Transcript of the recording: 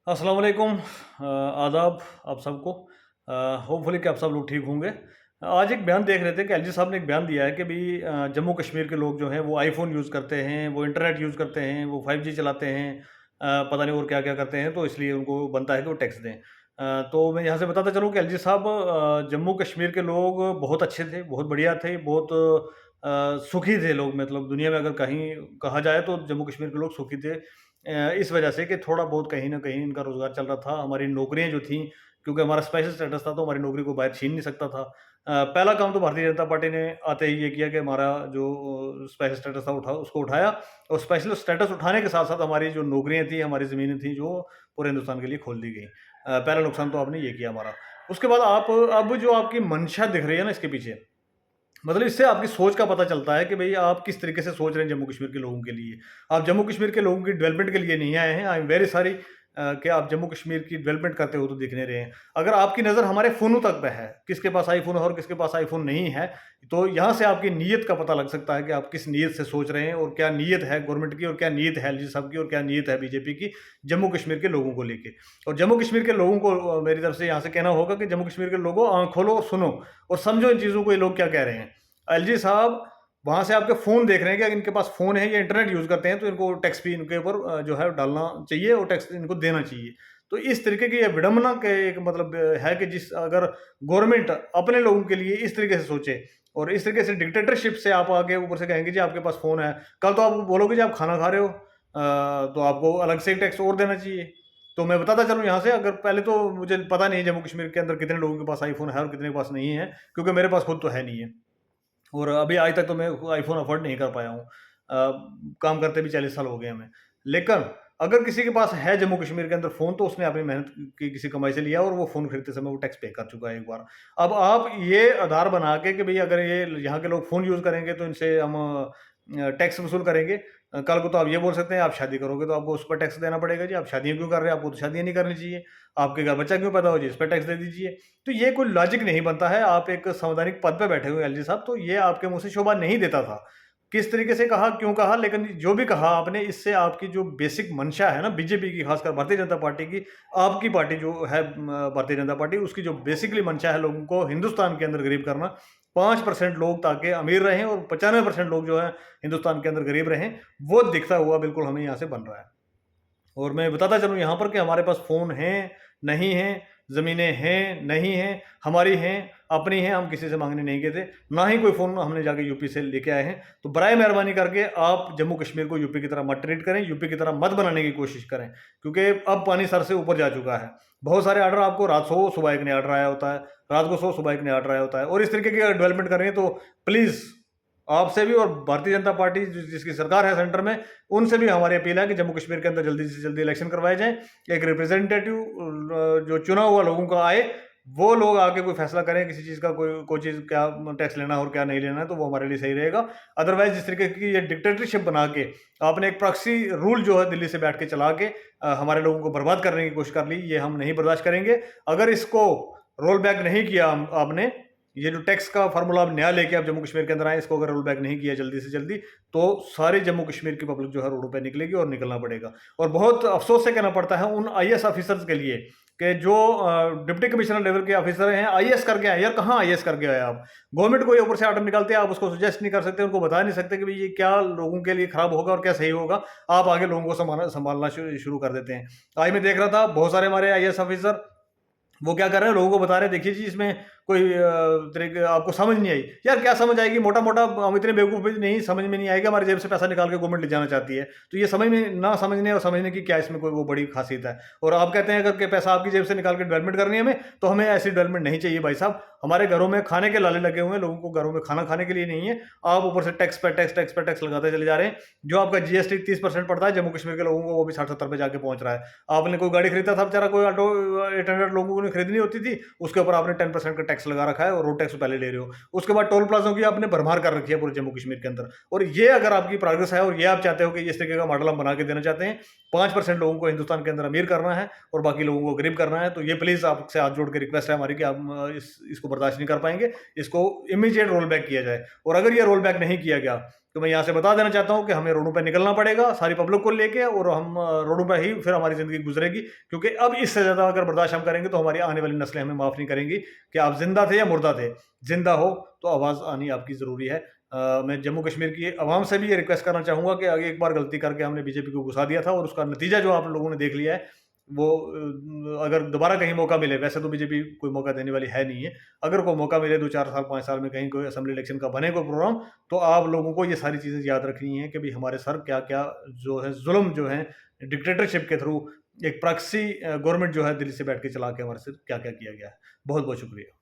अस्सलाम वालेकुम। आदाब आप सबको। होपफुली कि आप सब लोग ठीक होंगे। आज एक बयान देख रहे थे कि एलजी साहब ने एक बयान दिया है कि भाई जम्मू कश्मीर के लोग जो हैं वो आईफ़ोन यूज़ करते हैं, वो इंटरनेट यूज़ करते हैं, वो 5G चलाते हैं, पता नहीं और क्या-क्या करते हैं, तो इसलिए उनको बनता है कि वो टैक्स दें। तो मैं यहाँ से बताता चलूँ कि एलजी साहब जम्मू कश्मीर के लोग बहुत अच्छे थे, बहुत बढ़िया थे, बहुत सुखी थे लोग, मतलब दुनिया में अगर कहीं कहा जाए तो जम्मू कश्मीर के लोग सुखी थे। इस वजह से कि थोड़ा बहुत कहीं न कहीं इनका रोज़गार चल रहा था, हमारी नौकरियाँ जो थीं, क्योंकि हमारा स्पेशल स्टेटस था तो हमारी नौकरी को बाहर छीन नहीं सकता था। पहला काम तो भारतीय जनता पार्टी ने आते ही ये किया कि हमारा जो स्पेशल स्टेटस था उसको उठाया, और स्पेशल स्टेटस उठाने के साथ-साथ हमारी जो नौकरियाँ थी, हमारी ज़मीनें थी जो पूरे हिंदुस्तान के लिए खोल दी गई। पहला नुकसान तो आपने ये किया हमारा। उसके बाद आप अब जो आपकी मंशा दिख रही है ना इसके पीछे, मतलब इससे आपकी सोच का पता चलता है कि भई आप किस तरीके से सोच रहे हैं जम्मू कश्मीर के लोगों के लिए। आप जम्मू कश्मीर के लोगों की डेवलपमेंट के लिए नहीं आए हैं। आई एम वेरी सॉरी कि आप जम्मू कश्मीर की डेवलपमेंट करते हुए तो दिख नहीं रहे हैं। अगर आपकी नज़र हमारे फ़ोनों तक पे है, किसके पास आईफ़ोन है और किसके पास आईफ़ोन नहीं है, तो यहाँ से आपकी नीयत का पता लग सकता है कि आप किस नीयत से सोच रहे हैं और क्या नीयत है गवर्नमेंट की और क्या नीयत है एलजी साहब की और क्या नीयत है बीजेपी की जम्मू कश्मीर के लोगों को लेके। और जम्मू कश्मीर के लोगों को मेरी तरफ से यहाँ से कहना होगा कि जम्मू कश्मीर के लोगों आँख खोलो और सुनो और समझो इन चीज़ों को ये लोग क्या कह रहे हैं। एलजी साहब वहाँ से आपके फ़ोन देख रहे हैं कि अगर इनके पास फ़ोन है या इंटरनेट यूज़ करते हैं तो इनको टैक्स भी इनके ऊपर जो है डालना चाहिए और टैक्स इनको देना चाहिए। तो इस तरीके की ये विडंबना के एक मतलब है कि जिस अगर गवर्नमेंट अपने लोगों के लिए इस तरीके से सोचे और इस तरीके से डिक्टेटरशिप से आप आगे ऊपर से कहेंगे जी आपके पास फ़ोन है, कल तो आप बोलोगे जी आप खाना खा रहे हो तो आपको अलग से टैक्स और देना चाहिए। तो मैं बताता चलूँ यहाँ से, अगर पहले तो मुझे पता नहीं है जम्मू कश्मीर के अंदर कितने लोगों के पास आईफ़ोन है और कितने के पास नहीं है, क्योंकि मेरे पास खुद तो है नहीं है। और अभी आज तक तो मैं आईफ़ोन अफ़ोर्ड नहीं कर पाया हूँ। काम करते भी 40 साल हो गए हमें। लेकिन अगर किसी के पास है जम्मू कश्मीर के अंदर फ़ोन, तो उसने अपनी मेहनत की किसी कमाई से लिया और वो फ़ोन खरीदते समय वो टैक्स पे कर चुका है एक बार। अब आप ये आधार बना के कि भई अगर ये यहाँ के लोग फ़ोन यूज़ करेंगे तो इनसे हम टैक्स वसूल करेंगे। कल को तो आप ये बोल सकते हैं आप शादी करोगे तो आपको उस पर टैक्स देना पड़ेगा जी, आप शादियाँ क्यों कर रहे हैं? आपको तो शादियाँ नहीं करनी चाहिए। आपके घर बच्चा क्यों पैदा हो जी, इस पे टैक्स दे दीजिए। तो ये कोई लॉजिक नहीं बनता है। आप एक संवैधानिक पद पे बैठे हुए हैं एलजी साहब, तो ये आपके मुँह से शोभा नहीं देता था। किस तरीके से कहा, क्यों कहा, लेकिन जो भी कहा आपने, इससे आपकी जो बेसिक मंशा है ना बीजेपी की, खासकर भारतीय जनता पार्टी की, आपकी पार्टी जो है भारतीय जनता पार्टी, उसकी जो बेसिकली मंशा है लोगों को हिंदुस्तान के अंदर गरीब करना, 5% लोग ताकि अमीर रहें और 95% लोग जो है हिंदुस्तान के अंदर गरीब रहें, वो दिखता हुआ बिल्कुल हमें यहाँ से बन रहा है। और मैं बताता चलूँ यहाँ पर कि हमारे पास फ़ोन हैं, नहीं हैं, ज़मीनें हैं, नहीं हैं, हमारी हैं, अपनी हैं, हम किसी से माँगने नहीं गए थे, ना ही कोई फ़ोन हमने जाके यूपी से लेके आए हैं। तो बराए मेहरबानी करके आप जम्मू कश्मीर को यूपी की तरह मत ट्रीट करें, यूपी की तरह मत बनाने की कोशिश करें, क्योंकि अब पानी सर से ऊपर जा चुका है। बहुत सारे ऑर्डर आपको रात सो सुबह एक नया ऑर्डर आया होता है, रात को सो सुबह एक नया ऑर्डर आया होता है, और इस तरीके की अगर डेवलपमेंट कर रही है तो प्लीज़ आपसे भी और भारतीय जनता पार्टी जिसकी सरकार है सेंटर में, उनसे भी हमारी अपील है कि जम्मू कश्मीर के अंदर जल्दी से जल्दी इलेक्शन करवाए जाएँ। एक रिप्रेजेंटेटिव जो चुना हुआ लोगों का आए, वो लोग आके कोई फैसला करें किसी चीज़ का, कोई चीज़ क्या टैक्स लेना है और क्या नहीं लेना है, तो वो हमारे लिए सही रहेगा। अदरवाइज़ जिस तरीके की ये डिक्टेटरशिप बना के आपने एक प्रॉक्सी रूल जो है दिल्ली से बैठ के चला के हमारे लोगों को बर्बाद करने की कोशिश कर ली, ये हम नहीं बर्दाश्त करेंगे। अगर इसको रोल बैक नहीं किया आपने, ये जो टैक्स का फार्मूला आप नया लेके आप जम्मू कश्मीर के अंदर आए, इसको अगर रोल बैक नहीं किया जल्दी से जल्दी, तो सारे जम्मू कश्मीर की पब्लिक जो है रोडों पे निकलेगी और निकलना पड़ेगा। और बहुत अफ़सोस से कहना पड़ता है उन आईएएस ऑफिसर्स के लिए कि जो डिप्टी कमिश्नर लेवल के ऑफिसर हैं, आईएएस करके आए। यार कहाँ आईएएस करके आए आप? गवर्नमेंट को ये ऊपर से ऑर्डर निकालते हैं, आप उसको सजेस्ट नहीं कर सकते, उनको बता नहीं सकते कि भई ये क्या लोगों के लिए खराब होगा और क्या सही होगा। आप आगे लोगों को सँभालना शुरू कर देते हैं। आज मैं देख रहा था बहुत सारे हमारे आईएएस ऑफिसर वो क्या कर रहे हैं, लोगों को बता रहे हैं देखिए जी इसमें कोई तरीके आपको समझ नहीं आई। यार क्या समझ आएगी, मोटा-मोटा हम इतने बेवकूफ़ भी नहीं, समझ में नहीं आएगा, हमारी जेब से पैसा निकाल के गवर्नमेंट ले जाना चाहती है। तो ये समझ में ना समझने और समझने की क्या इसमें कोई वो बड़ी ख़ासियत है। और आप कहते हैं अगर के पैसा आपकी जेब से निकाल के डेवलपमेंट करनी है हमें, तो हमें ऐसी डेवलपमेंट नहीं चाहिए भाई साहब। हमारे घरों में खाने के लाले लगे हुए हैं, लोगों को घरों में खाना खाने के लिए नहीं है। आप ऊपर से टैक्स पे टैक्स, टैक्स पे टैक्स लगाते चले जा रहे हैं। जो आपका जीएसटी 30% पड़ता है जम्मू कश्मीर के लोगों को, वो भी 60-70 पे जाके पहुँच रहा है। आपने कोई गाड़ी खरीदा था बेचारा, कोई ऑटो 800 लोगों ने खरीदनी होती थी, उसके ऊपर आपने 10% का टैक्स लगा रखा है और रोड टैक्स पहले ले रहे हो। उसके बाद टोल प्लाज़ों की आपने भरमार कर रखी है पूरे जम्मू कश्मीर के अंदर। और ये अगर आपकी प्रोग्रेस है और ये आप चाहते हो कि इस तरीके का मॉडल हम बना के देना चाहते हैं, 5% लोगों को हिंदुस्तान के अंदर अमीर करना है और बाकी लोगों को गरीब करना है, तो ये प्लीज़ आपसे हाथ जोड़ के रिक्वेस्ट है हमारी कि आप इसको बर्दाश्त नहीं कर पाएँगे। इसको इमीडिएट रोल बैक किया जाए, और अगर ये रोल बैक नहीं किया गया तो मैं यहाँ से बता देना चाहता हूँ कि हमें रोडों पे निकलना पड़ेगा सारी पब्लिक को लेके, और हम रोडों पे ही फिर हमारी ज़िंदगी गुजरेगी, क्योंकि अब इससे ज़्यादा अगर बर्दाश्त हम करेंगे तो हमारी आने वाली नस्लें हमें माफ़ नहीं करेंगी कि आप ज़िंदा थे या मुर्दा थे। ज़िंदा हो तो आवाज़ आनी आपकी ज़रूरी है। मैं जम्मू कश्मीर की आवाम से भी ये रिक्वेस्ट करना चाहूँगा कि आगे एक बार गलती करके हमने बीजेपी को घुसा दिया था, और उसका नतीजा जो आप लोगों ने देख लिया है, वो अगर दोबारा कहीं मौका मिले, वैसे तो बीजेपी कोई मौका देने वाली है नहीं है, अगर कोई मौका मिले 2-4 साल 5 साल में कहीं कोई असेंबली इलेक्शन का बने कोई प्रोग्राम, तो आप लोगों को ये सारी चीज़ें याद रखनी है कि भाई हमारे सर क्या-क्या जो है जुल्म जो है डिक्टेटरशिप के थ्रू एक प्रॉक्सी गवर्नमेंट जो है दिल्ली से बैठ के चला के हमारे साथ क्या-क्या किया गया है। बहुत-बहुत शुक्रिया।